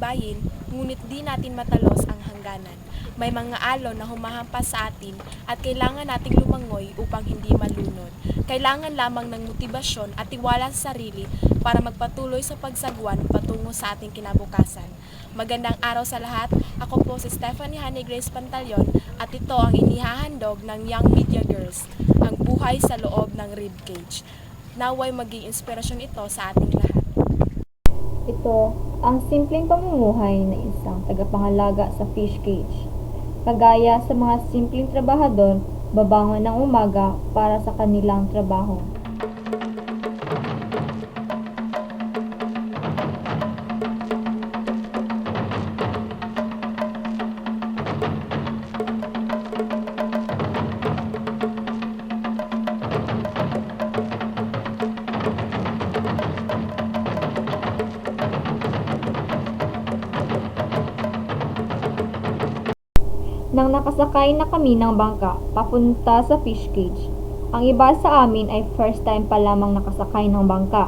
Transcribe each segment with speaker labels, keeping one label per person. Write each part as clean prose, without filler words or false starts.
Speaker 1: gagaybayin, ngunit di natin matalos ang hangganan. May mga alon na humahampas sa atin at kailangan nating lumangoy upang hindi malunod. Kailangan lamang ng motibasyon at tiwala sa sarili para magpatuloy sa pagsagwan patungo sa ating kinabukasan. Magandang araw sa lahat. Ako po si Stephanie Honey Grace Pantaleon at ito ang inihahandog ng Young Media Girls, ang buhay sa loob ng ribcage. Naway maging inspirasyon ito sa ating lahat.
Speaker 2: Ito ang simpleng pamumuhay ng isang tagapangalaga sa fish cage. Kagaya sa mga simpleng trabahador, babangon ng umaga para sa kanilang trabaho. Nang nakasakay na kami ng bangka papunta sa fish cage, ang iba sa amin ay first time pa lamang nakasakay ng bangka.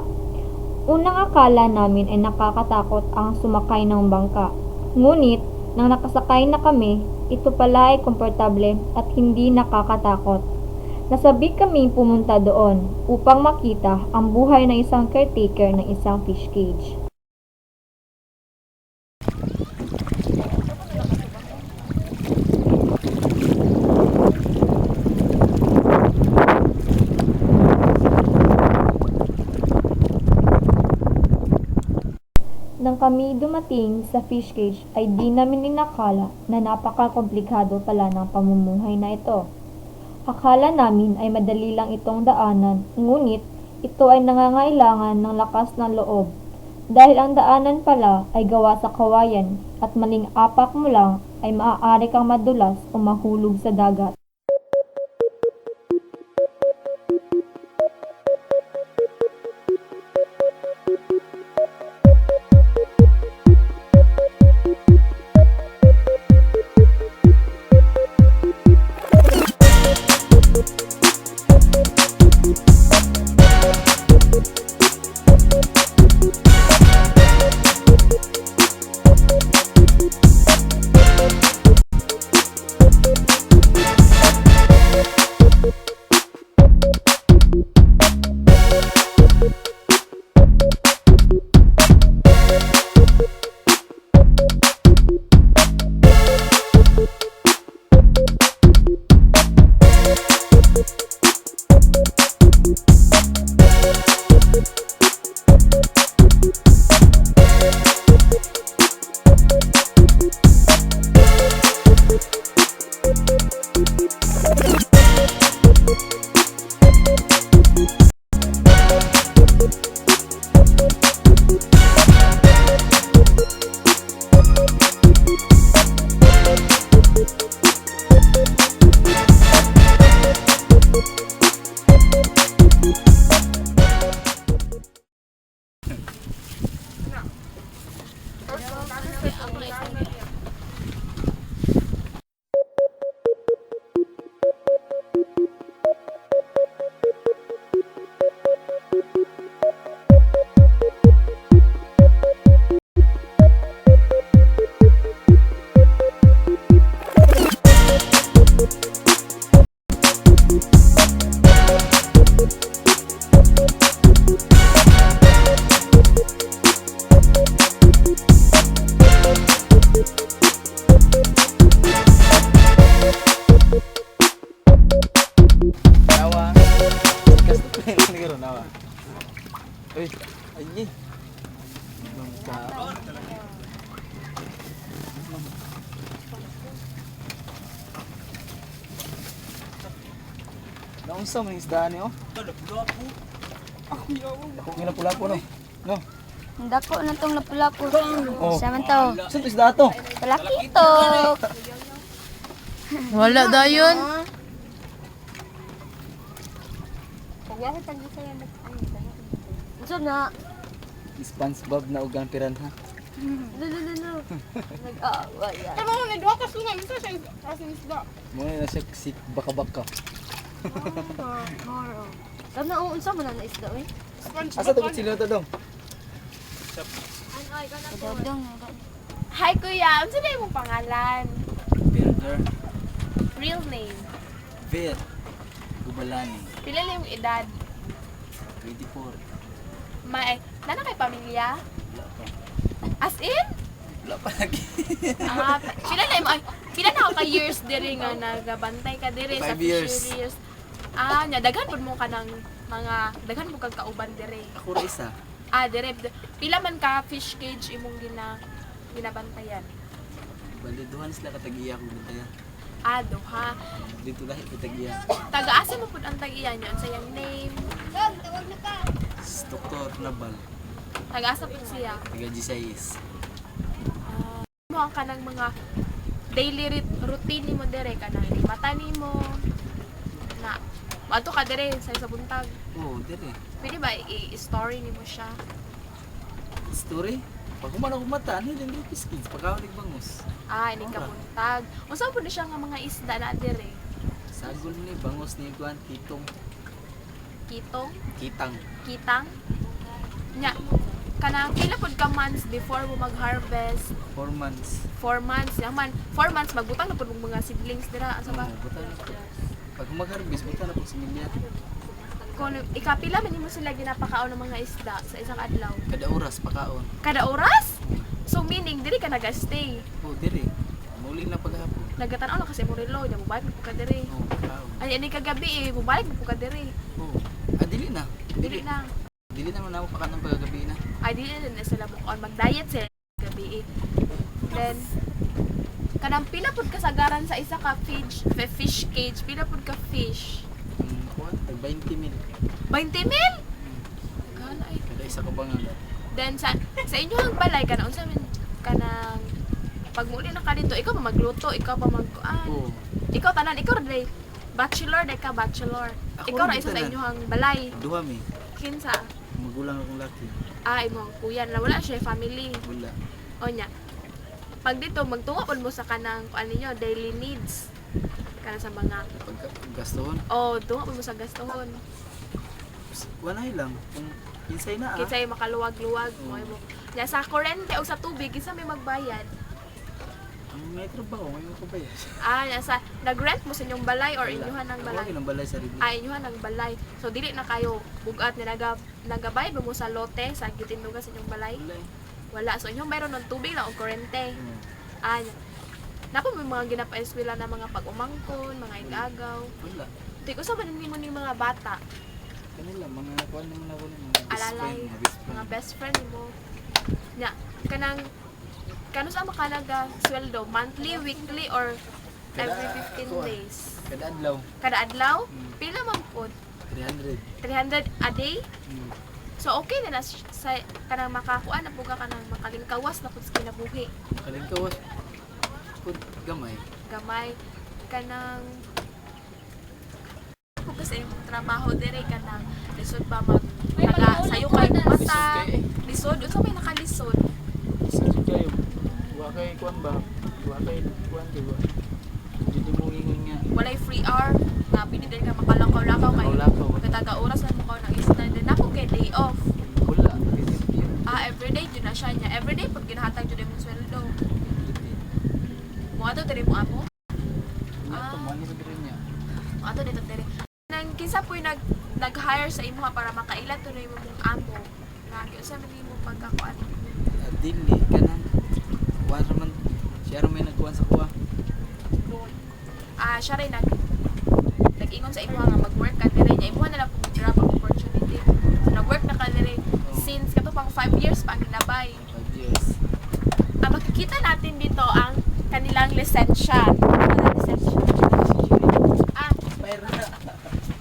Speaker 2: Unang akala namin ay nakakatakot ang sumakay ng bangka. Ngunit, nang nakasakay na kami, ito pala ay komportable at hindi nakakatakot. Nasabi kaming pumunta doon upang makita ang buhay ng isang caretaker ng isang fish cage. Nang kami dumating sa fish cage ay di namin inakala na napaka-komplikado pala ng pamumuhay na ito. Akala namin ay madali lang itong daanan, ngunit ito ay nangangailangan ng lakas ng loob. Dahil ang daanan pala ay gawa sa kawayan at maling apak mo lang ay maaari kang madulas o mahulog sa dagat.
Speaker 3: Uy, ayy. Naunsa man isdaan niyo? Lapu-lapu. Ako gilapulapo no. No.
Speaker 4: Dako na tong lapu-lapu.
Speaker 3: Oh.
Speaker 4: Saman to.
Speaker 3: Saan isda to?
Speaker 4: Palakitok.
Speaker 5: Wala dayon.
Speaker 4: Unsa na?
Speaker 3: SpongeBob na ugang piranha.
Speaker 4: No. Nag-awa yan.
Speaker 1: Tama mo, nagwa ka sunga, isa siya asin isda.
Speaker 3: Muna na siya si baka-baka.
Speaker 4: Kana unsa man na isda oy?
Speaker 3: Asa to sila to dong?
Speaker 4: Dodong.
Speaker 1: Hi kuya, unsa na imong pangalan?
Speaker 3: Berger.
Speaker 1: Real name.
Speaker 3: Ver. Gubalani.
Speaker 1: Pila na imong edad?
Speaker 3: 24.
Speaker 1: Nana kay pamilya?
Speaker 3: Wala pa.
Speaker 1: As in?
Speaker 3: Wala pa lagi.
Speaker 1: Pila na imong pila na ka years diri nga nagabantay ka diri sa
Speaker 3: 5 years.
Speaker 1: fisheries? Nya daghan pud mo ka ng mga daghan mo kag kauban diri.
Speaker 3: Ako ra isa.
Speaker 1: Diri pila man ka fish cage imong ginabantayan?
Speaker 3: Baliduhan sila katagiya ko bintaya.
Speaker 1: Duha.
Speaker 3: Dito lahi katagiya.
Speaker 1: Taga-asa mo pud ang tag-iya niyo sa iyang name.
Speaker 3: Dr. Nabal.
Speaker 1: Taga-asa pud siya.
Speaker 3: Taga Gisayis.
Speaker 1: Mo ang kanang mga daily routine nimo dire kanang mata nimo na ato ka dire sa buntag.
Speaker 3: Oo, dire.
Speaker 1: Pwede ba i-story nimo siya?
Speaker 3: Story? Pag kumana ko mata, ano yung lipis kids? Pagkakalig bangus.
Speaker 1: Ini ka buntag. Unsa pud siya nga mga isda na dire?
Speaker 3: Sagol ni, bangus ni Kuan, kitong,
Speaker 1: Kitong,
Speaker 3: kitang.
Speaker 1: kitang. Nya kanang pila pud ka months before mo mag-harvest?
Speaker 3: 4 months.
Speaker 1: 4 months yaman. 4 months magbutang na pud mga seedlings dira asa ba?
Speaker 3: Oo, buta na po. Pag mag-harvest, buta na po sa milya.
Speaker 1: Kung ikapila man nimo sila ginapakaon ng mga isda sa isang adlaw.
Speaker 3: Kada oras, pakaon.
Speaker 1: Kada oras? So meaning diri ka naga-stay.
Speaker 3: Oo, dire. Muli na paghapon.
Speaker 1: Nagatan-aw lang kasi mo relo, nya mubalik mo ka diri.
Speaker 3: Oo, pakaon.
Speaker 1: Ay ani kagabi mubalik mo ka diri.
Speaker 3: Oo. Dili na.
Speaker 1: Dili lang.
Speaker 3: Dili naman ako pakan ng pagkagabi na.
Speaker 1: Ay dili na sila mo on mag-diet sila gabi. Then kanang pila pud kasagaran sa isa ka fish cage, pila pud ka fish.
Speaker 3: Kuan, tag 20 mil.
Speaker 1: 20 mil? Gana ay.
Speaker 3: Kada isa ka bangan.
Speaker 1: Then sa inyo ang balay kana unsa man kanang pag muli na ka dito, ikaw pa magluto, ikaw pa magkuan.
Speaker 3: Oo.
Speaker 1: Ikaw tanan, ikaw rin bachelor, day ka bachelor.
Speaker 3: Ako
Speaker 1: Ikaw ra
Speaker 3: rin
Speaker 1: isa sa
Speaker 3: tanan.
Speaker 1: inyohang balay.
Speaker 3: Duha mi.
Speaker 1: Kinsa?
Speaker 3: Magulang akong laki.
Speaker 1: Imong kuya na wala siya family.
Speaker 3: Wala.
Speaker 1: O nya. Pag dito magtungo pud mo sa kanang kuan ninyo daily needs. Kana sa mga
Speaker 3: Gastoon.
Speaker 1: tungo pud mo sa gastohon.
Speaker 3: Wanay lang. Kung insay na
Speaker 1: Kinsay makaluwag-luwag mo
Speaker 3: Mm.
Speaker 1: mo. Nya sa kuryente o sa tubig kinsa may magbayad.
Speaker 3: Ang may trabaho, may makabayad.
Speaker 1: Nya sa nag-rent mo sa inyong balay or inyuhan ng balay.
Speaker 3: Ako ng balay sa ribli.
Speaker 1: Inyuhan ng balay. So dili na kayo bugat ni nagabayad ba mo sa lote sa gitindugan sa inyong balay?
Speaker 3: Wala.
Speaker 1: Wala. So inyong mayroon ng tubig lang o kuryente.
Speaker 3: Oo.
Speaker 1: Napo may mga ginapaeskwela na mga pag-umangkon, mga igagaw.
Speaker 3: Wala.
Speaker 1: Di ko sa maninin mo ni mga bata,
Speaker 3: Kanila, mga kuan naman ako ng mga best
Speaker 1: alalay,
Speaker 3: friend. Mga best friend.
Speaker 1: mga best friend mo. Nya, kano sa makanaga sweldo? Monthly, weekly, or every 15
Speaker 3: kuwan.
Speaker 1: days?
Speaker 3: Kada adlaw.
Speaker 1: Kada adlaw?
Speaker 3: Mm.
Speaker 1: Pila man po?
Speaker 3: 300.
Speaker 1: 300 a day?
Speaker 3: Mm.
Speaker 1: So okay na sa kanang makakuan na po ka kanang makalingkawas na po sa kinabuhi.
Speaker 3: Kalingkawas. Pud gamay.
Speaker 1: Gamay kanang ko kasi yung trabaho dire kanang lisod ba sayo kay mata lisod unsa may nakalisod
Speaker 3: Sige kayo. Wa kay kuan ba? Wa kay kuan di ba? Dito mo ingon nga.
Speaker 1: walay free hour nga pinidin ka makalakaw-lakaw kay
Speaker 3: Makalakaw.
Speaker 1: kataga oras na mo ka ng isda din ako kay day off
Speaker 3: Wala. Visit yun.
Speaker 1: everyday jud na siya niya everyday pag ginahatag jud imong sweldo mo ato diri mo amo
Speaker 3: Ito, mani sa diri niya.
Speaker 1: mo ato dito diri nang kinsa po'y nag-hire sa imo para makailan to na imong amo nga sa man imo pagkakuan
Speaker 3: Dili kanang kuan raman. Siya raman may nagkuan sa kuha.
Speaker 1: siya rin nag-ingon sa imo nga mag-work ka dire niya imo na lang kung job opportunity so nag-work na ka dire since kato pang 5 years pa ang ginabay
Speaker 3: 5 years.
Speaker 1: makikita natin dito ang kanilang lisensya ano lisensya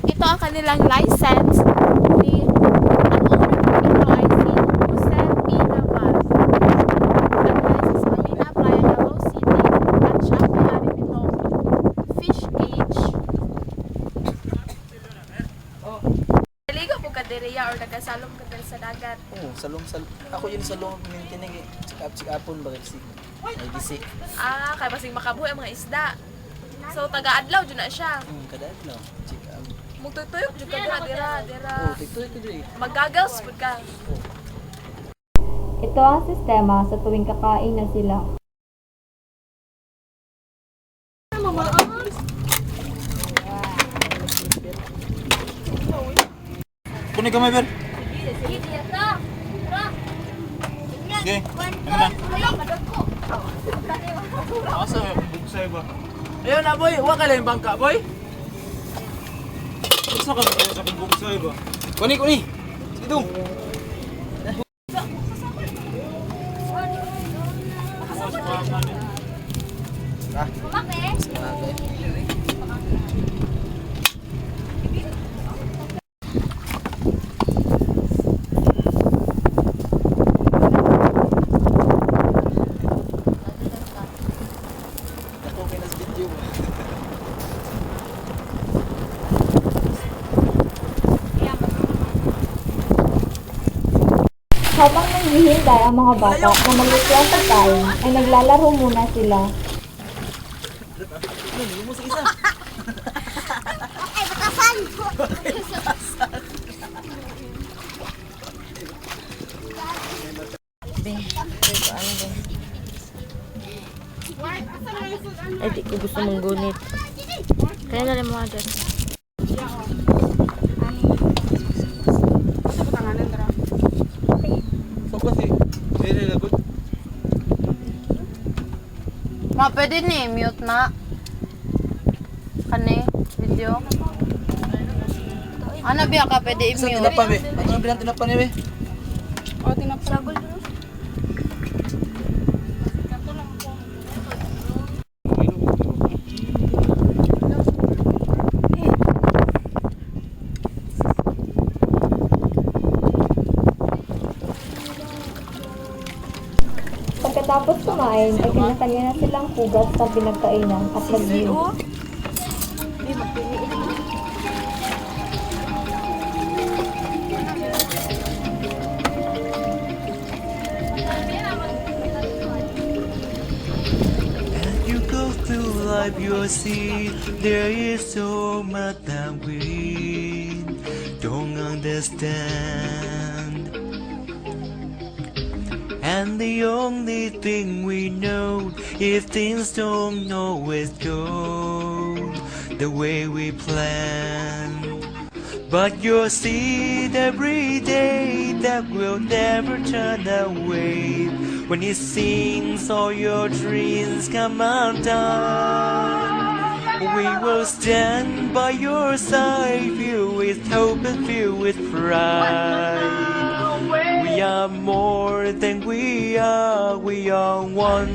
Speaker 1: ito ang kanilang license ni ang owner nito ay si Jose P. Navas ang license sa Manila, Playa Davao City at siya ang may-ari nitong fish cage.
Speaker 3: Oh.
Speaker 1: Naligo po ka diriya or nagasalom ka diri sa dagat.
Speaker 3: Oh, salong ako yun sa long mintinig check-upon ba kasi. Ay gisi.
Speaker 1: Kaya basing makabuhi ang mga isda. So taga-adlaw jud na siya.
Speaker 3: Kada adlaw check up.
Speaker 1: Mugtuyok jud ka dira.
Speaker 3: Oh, tiktoy ko diri.
Speaker 1: Mag-goggles pud ka.
Speaker 2: Ito ang sistema sa tuwing kakain na sila.
Speaker 3: kunin kamay, Ber. Sige, ano na? Asa bugsay ba? Ayun na, boy. Huwag ka lang yung bangka, boy. Gusto ka ba sa aking bugsay ba? Kuni. Sige dong. Ako kinas video ba?
Speaker 2: Habang naghihintay ang mga bata na maluto ang pagkain, ay naglalaro muna sila.
Speaker 4: Ay, di ko gusto mong gunit. Kaya na rin mga dyan.
Speaker 3: So kasi, very good.
Speaker 5: Ma, pwede ni mute na. Kani, video. Ano biya ka pwede
Speaker 3: Sa
Speaker 5: i-mute?
Speaker 3: tinapa, be. Ano ang bilang tinapa niya, be?
Speaker 2: Pagkatapos kumain, ay kinakanya na silang hugas ng pinagkainan at nag-inom.
Speaker 6: As you go through life, you'll see there is so much that we don't understand. And the only thing we know, if things don't always go the way we plan. But you'll see it every day that will never turn away. When it seems all your dreams come undone, we will stand by your side, filled with hope and filled with pride. We are more than we are one.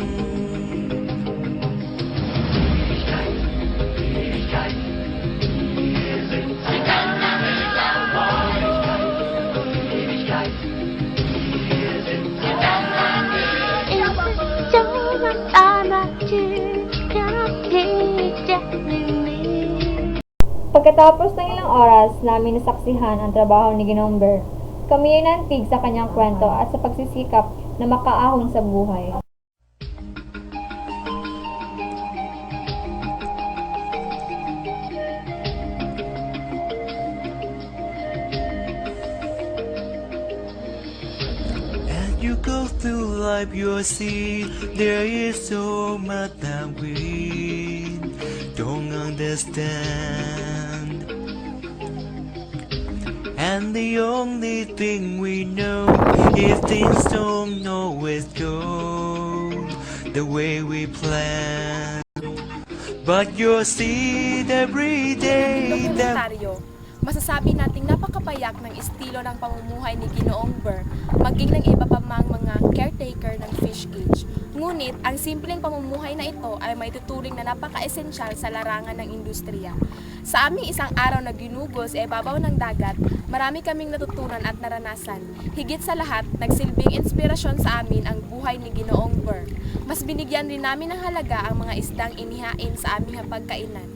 Speaker 2: Pagkatapos ng ilang oras namin nasaksihan ang trabaho ni Ginoong Ber, kami ay nantig sa kanyang kwento at sa pagsisikap na makaahon sa buhay.
Speaker 6: As you go through life, you'll see there is so much that we don't understand. And the only thing we know, if things don't always go the way we plan. But you'll see it every day that
Speaker 1: Dokumentaryo, masasabi nating napakapayak ng estilo ng pamumuhay ni Ginoong Ber, maging ng iba pa mang mga caretaker ng fish cage. Ngunit, ang simpleng pamumuhay na ito ay may tuturing na napaka-esensyal sa larangan ng industriya. Sa aming isang araw na ginugol sa ibabaw ng dagat, marami kaming natutunan at naranasan. Higit sa lahat, nagsilbing inspirasyon sa amin ang buhay ni Ginoong Ber. Mas binigyan rin namin ng halaga ang mga isdang inihain sa aming hapagkainan.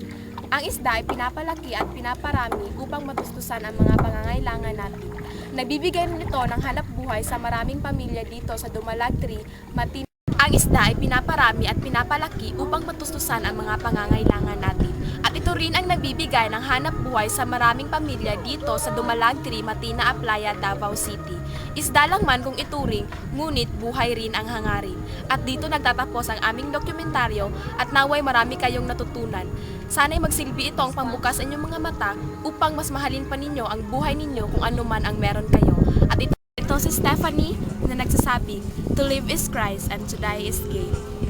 Speaker 1: Ang isda ay pinapalaki at pinaparami upang matustusan ang mga pangangailangan natin. Nagbibigay rin ito ng hanap buhay sa maraming pamilya dito sa Dumalag 3, Matin. Ang isda ay pinaparami at pinapalaki upang matustusan ang mga pangangailangan natin. At ito rin ang nagbibigay ng hanap buhay sa maraming pamilya dito sa Dumalag 3 Matina Aplaya, Davao City. Isda lang man kung ituring, ngunit buhay rin ang hangarin. At dito nagtatapos ang aming dokumentaryo at naway marami kayong natutunan. Sana'y magsilbi ito ang pambukas sa inyong mga mata upang mas mahalin pa ninyo ang buhay ninyo kung ano man ang meron kayo. At ito si Stephanie na nagsasabing, to live is Christ and to die is gain.